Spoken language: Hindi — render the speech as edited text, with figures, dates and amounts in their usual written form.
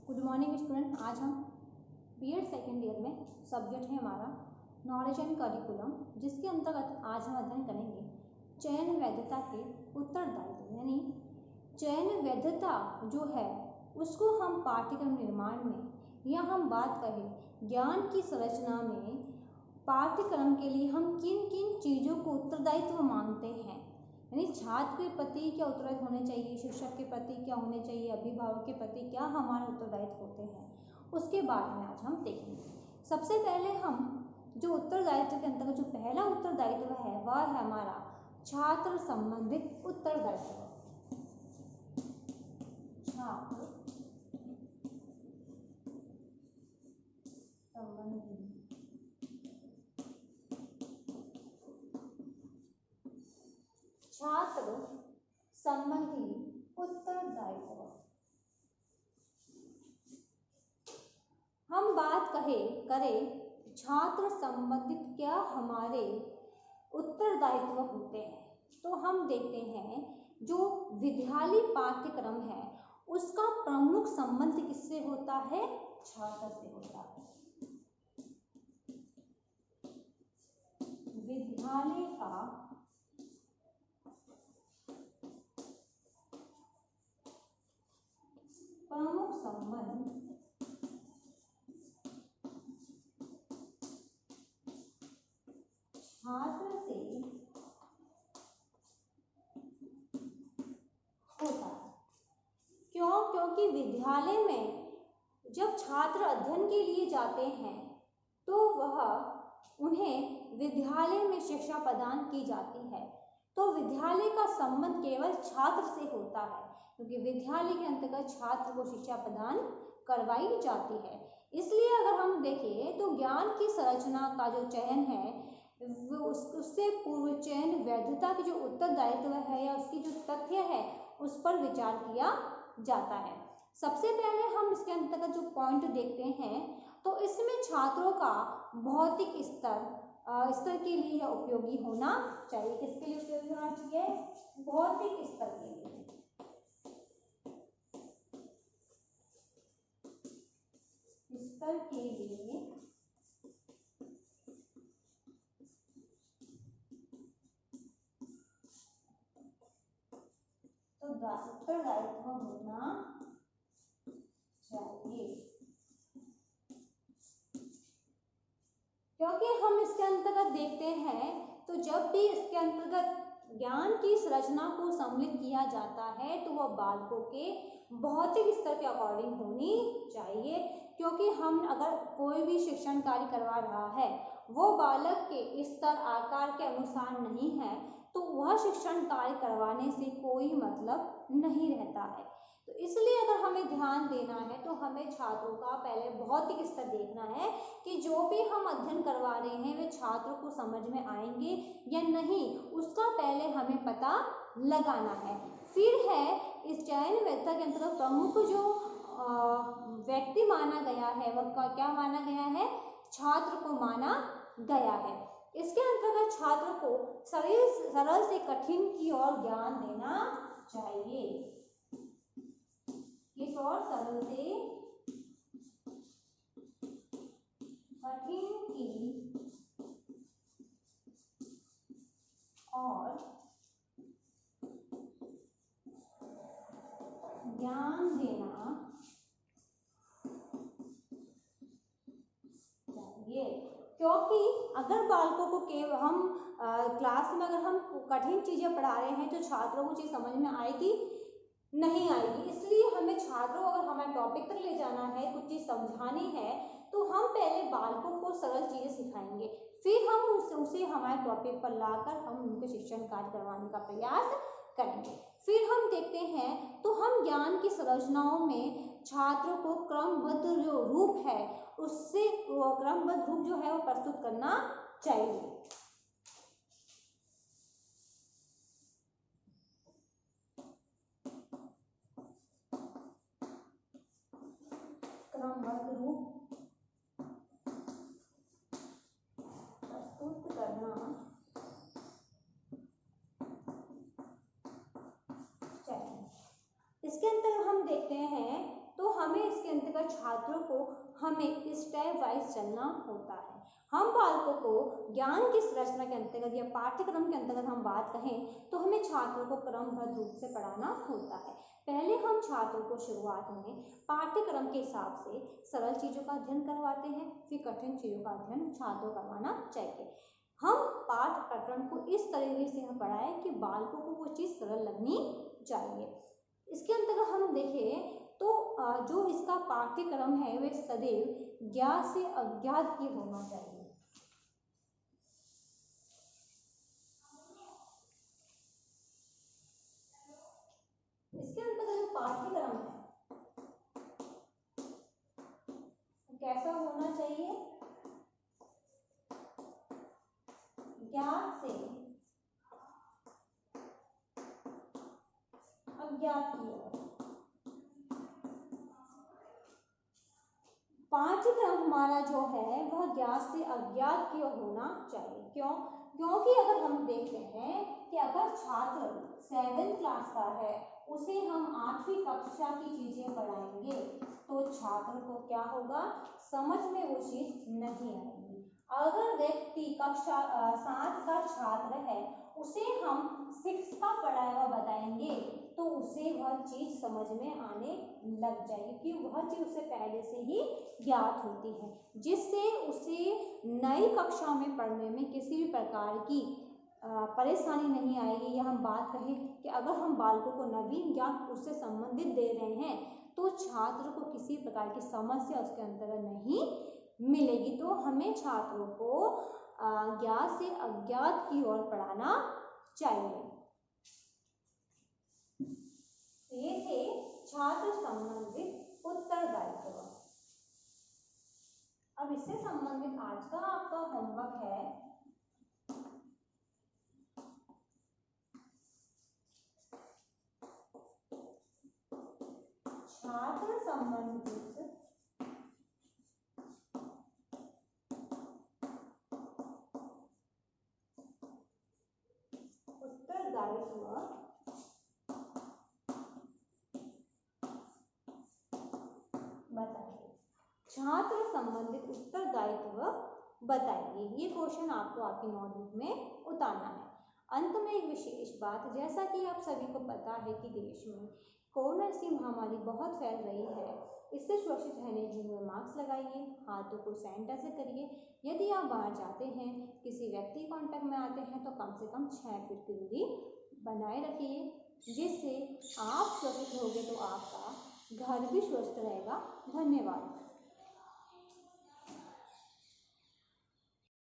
Good morning student. आज हम बीएड सेकेंड ईयर में सब्जेक्ट है हमारा नॉलेज एंड करिकुलम, जिसके अंतर्गत आज हम अध्ययन करेंगे चयन वैधता के उत्तरदायित्व। यानी चयन वैधता जो है उसको हम पाठ्यक्रम निर्माण में या हम बात करें ज्ञान की संरचना में पाठ्यक्रम के लिए हम किन किन चीज़ों को उत्तरदायित्व मानते हैं, यानी छात्र के प्रति क्या उत्तरदायित्व होने चाहिए, शिक्षक के प्रति क्या होने चाहिए, अभिभावक के प्रति क्या हमारे उत्तरदायित्व होते हैं, उसके बारे में आज हम देखेंगे। सबसे पहले हम जो उत्तरदायित्व के अंतर्गत जो पहला उत्तरदायित्व है वह है हमारा छात्र संबंधित उत्तरदायित्व। छात्र संबंधित छात्र संबंधी उत्तरदायित्व। हम बात करें छात्र संबंधित क्या हमारे उत्तरदायित्व होते हैं, तो हम देखते हैं जो विद्यालय पाठ्यक्रम है उसका प्रमुख संबंध किससे होता है, छात्र से होता है। विद्यालय का प्रमुख संबंध छात्र से होता है। क्यों? क्योंकि विद्यालय में जब छात्र अध्ययन के लिए जाते हैं तो वह उन्हें विद्यालय में शिक्षा प्रदान की जाती है, तो विद्यालय का संबंध केवल छात्र से होता है, क्योंकि विद्यालय के अंतर्गत छात्र को शिक्षा प्रदान करवाई जाती है। इसलिए अगर हम देखें तो ज्ञान की संरचना का जो चयन है उससे पूर्व चयन वैधता की जो उत्तरदायित्व है या उसकी जो तथ्य है उस पर विचार किया जाता है। सबसे पहले हम इसके अंतर्गत जो पॉइंट देखते हैं तो इसमें छात्रों का भौतिक स्तर के लिए उपयोगी होना चाहिए। किसके लिए उपयोगी होना चाहिए? भौतिक स्तर के लिए। स्तर के लिए तो उत्तरदायित्व होना चाहिए, क्योंकि हम इसके अंतर्गत देखते हैं तो जब भी इसके अंतर्गत ज्ञान की संरचना को सम्मिलित किया जाता है तो वह बालकों के भौतिक स्तर के अकॉर्डिंग होनी चाहिए, क्योंकि हम अगर कोई भी शिक्षण कार्य करवा रहा है वो बालक के स्तर आकार के अनुसार नहीं है तो वह शिक्षण कार्य करवाने से कोई मतलब नहीं रहता है। तो इसलिए अगर हमें ध्यान देना है तो हमें छात्रों का पहले भौतिक स्तर देखना है कि जो भी हम अध्ययन करवा रहे हैं वे छात्रों को समझ में आएंगे या नहीं, उसका पहले हमें पता लगाना है। फिर है इस चयन वैधता के अंतर्गत प्रमुख जो व्यक्ति माना गया है वह क्या माना गया है? छात्र को माना गया है। इसके अंतर्गत छात्र को सरल से कठिन की ओर ज्ञान देना चाहिए। किस ओर? सरल से कठिन की और ज्ञान देना चाहिए, क्योंकि अगर बालकों को केवल हम क्लास में अगर हम कठिन चीजें पढ़ा रहे हैं तो छात्रों को चीज समझ में आएगी नहीं आएगी। इसलिए हमें छात्रों को अगर हमें टॉपिक तक ले जाना है, कुछ चीज समझानी है तो हम पहले बालकों को सरल चीजें सिखाएंगे, फिर हम उसे हमारे टॉपिक पर लाकर हम उनके शिक्षण कार्य करवाने का प्रयास करेंगे। फिर हम देखते हैं तो हम ज्ञान की संरचनाओं में छात्रों को क्रमबद्ध जो रूप है उससे क्रमबद्ध रूप जो है वो प्रस्तुत करना चाहिए। क्रमबद्ध रूप प्रस्तुत करना चाहिए। इसके अंदर हम देखते हैं तो हमें इसके अंतर्गत छात्रों को हमें स्टेप वाइज चलना होता है। हम बालकों को ज्ञान की संरचना के अंतर्गत या पाठ्यक्रम के अंतर्गत हम बात कहें तो हमें छात्रों को क्रमबद्ध रूप से पढ़ाना होता है। पहले हम छात्रों को शुरुआत में पाठ्यक्रम के हिसाब से सरल चीज़ों का अध्ययन करवाते हैं, फिर कठिन चीज़ों का अध्ययन छात्रों को करवाना चाहिए। हम पाठ प्रकरण को इस तरीके से हम पढ़ाएं कि बालकों को वो चीज़ सरल लगनी चाहिए। इसके अंतर्गत हम देखें तो जो इसका पाठ्यक्रम है वह सदैव ज्ञात से अज्ञात की होना चाहिए। इसके अंतर्गत जो पाठ्यक्रम है कैसा होना चाहिए? ज्ञात से अज्ञात की ओर। पाठ्यक्रम हमारा जो है वह ज्ञात से अज्ञात की ओर होना चाहिए। क्यों? क्योंकि अगर हम देखते हैं कि अगर छात्र 7th क्लास का है, उसे हम 8वीं कक्षा की चीजें पढ़ाएंगे तो छात्र को क्या होगा, समझ में वो चीज नहीं आएगी। अगर व्यक्ति कक्षा 7 का छात्र है, उसे हम 6 का पढ़ाया हुआ बताएंगे तो उसे वह चीज समझ में आने लग जाएगी, क्योंकि वह चीज उसे पहले से ही ज्ञात होती है, जिससे उसे नई कक्षा में पढ़ने में किसी भी प्रकार की परेशानी नहीं आएगी। या हम बात कहें कि अगर हम बालकों को नवीन ज्ञान उससे संबंधित दे रहे हैं तो छात्र को किसी प्रकार की समस्या उसके अंतर्गत नहीं मिलेगी। तो हमें छात्रों को ज्ञात से अज्ञात की ओर पढ़ाना चाहिए। ये थे छात्र संबंधित उत्तरदायित्व। अब इससे संबंधित आज का आपका होमवर्क है छात्र संबंधित उत्तरदायित्व बताइए। छात्र संबंधित उत्तरदायित्व बताइए। ये क्वेश्चन आपको आपकी नोटबुक में उतारना है। अंत में एक विशेष बात, जैसा कि आप सभी को पता है कि देश में कोरोना की महामारी बहुत फैल रही है, इससे सुरक्षित रहने के लिए मास्क लगाइए, हाथों को सैनिटाइजर करिए। यदि आप बाहर जाते हैं, किसी व्यक्ति कांटेक्ट में आते हैं तो कम से कम 6 फीट की दूरी बनाए रखिए, जिससे आप सुरक्षित होंगे तो आपका घर भी स्वस्थ रहेगा। धन्यवाद।